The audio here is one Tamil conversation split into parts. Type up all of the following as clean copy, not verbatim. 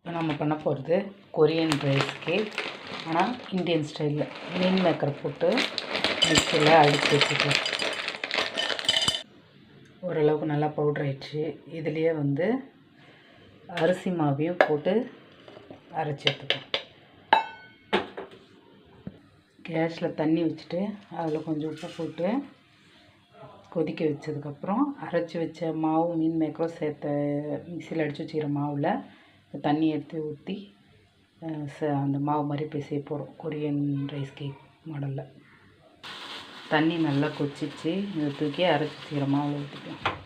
இப்போ நம்ம பண்ண போகிறது கொரியன் ரைஸ் கேக், ஆனால் இந்தியன் ஸ்டைலில் மீன் மேக்கர் போட்டு மிக்சியில் அடித்து வச்சுக்கலாம். ஓரளவுக்கு நல்லா பவுட்ரு ஆயிடுச்சு. இதுலேயே அரிசி மாவையும் போட்டு அரைச்சி எடுத்துக்கலாம். கேஸில் தண்ணி வச்சுட்டு அதில் கொஞ்சம் உப்பு போட்டு கொதிக்க வச்சதுக்கப்புறம் அரைச்சி வச்ச மாவு மீன் மேக்கரும் சேர்த்த மிக்சியில் அடித்து வச்சுக்கிற மாவில் தண்ணி எடுத்து ஊற்றி அந்த மாவு மாதிரி பிசைய போகிறோம். கொரியன் ரைஸ் கேக் மாடலில் தண்ணி நல்லா கொதிச்சிச்சு. இதை தூக்கி அரைச்சி வச்சுக்கிற மாவில் ஊற்றிக்கலாம்.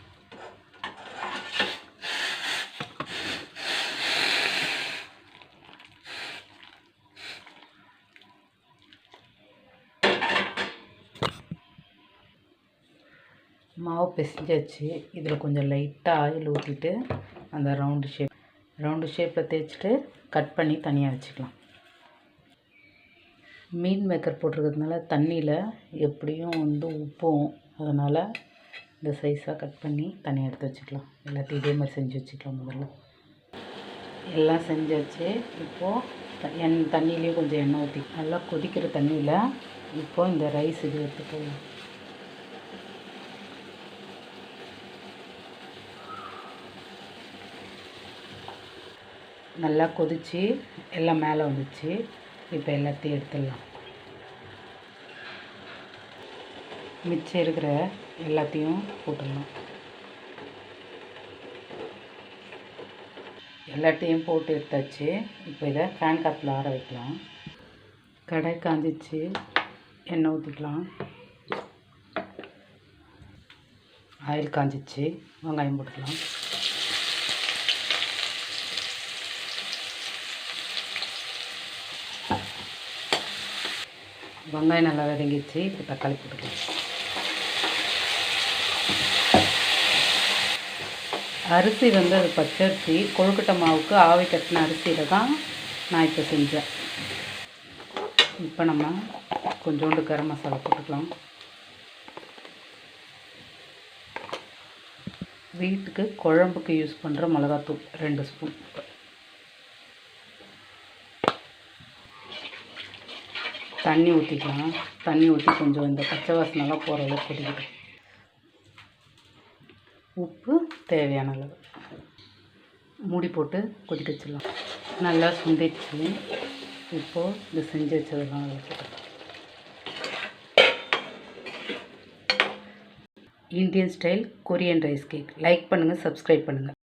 மாவு பிசைஞ்சாச்சு. இதில் கொஞ்சம் லைட்டாக ஆயில் ஊற்றிட்டு அந்த ரவுண்டு ஷேப்பில் தேய்ச்சிட்டு கட் பண்ணி தனியாக வச்சுக்கலாம். மீன் மேக்கர் போட்டிருக்கிறதுனால தண்ணியில் எப்படியும் உப்பும், அதனால் இந்த சைஸாக கட் பண்ணி தனியாக எடுத்து வச்சுக்கலாம். எல்லாத்தையும் இதே மாதிரி செஞ்சு வச்சுக்கலாம். முதல்ல எல்லாம் செஞ்சாச்சு. இப்போது தண்ணியிலையும் கொஞ்சம் எண்ணெய் ஊற்றி நல்லா கொதிக்கிற தண்ணியில் இப்போது இந்த ரைஸ் இது எடுத்து போடலாம். நல்லா கொதித்து எல்லாம் மேலே வந்துச்சு. இப்போ எல்லாத்தையும் எடுத்துடலாம். மிச்சம் இருக்கிற எல்லாத்தையும் போட்டுடலாம். எல்லாத்தையும் போட்டு எடுத்தாச்சு. இப்போ இதை ஃபேன் காற்றுல ஆற வைக்கலாம். கடாய் காஞ்சிச்சு. எண்ணெய் ஊற்றிக்கலாம். ஆயில் காஞ்சிச்சு. வெங்காயம் போட்டுக்கலாம். வெங்காயம் நல்லா வதங்கிடுச்சு. இப்போ தக்காளி போட்டுக்கலாம். அரிசி அது பச்சரிசி, கொழுக்கட்டை மாவுக்கு ஆவி கட்டின அரிசியில் தான் நான் இப்போ செஞ்சேன். இப்போ நம்ம கொஞ்சோண்டு கரம் மசாலா போட்டுக்கலாம். வீட்டுக்கு குழம்புக்கு யூஸ் பண்ணுற மிளகாத்தூள் 2 ஸ்பூன். தண்ணி ஊற்றிக்கலாம். தண்ணி ஊற்றி கொஞ்சம் இந்த பச்சை வாசனைலாம் போகிற அளவுக்கு கொதிக்கட்டும். உப்பு தேவையான அளவு மூடி போட்டு கொதிக்க வச்சிடலாம். நல்லா சுண்டிடுச்சு. இப்போது இது செஞ்சு வச்சதெல்லாம் Indian style Korean rice cake. Like பண்ணுங்கள், சப்ஸ்கிரைப் பண்ணுங்கள்.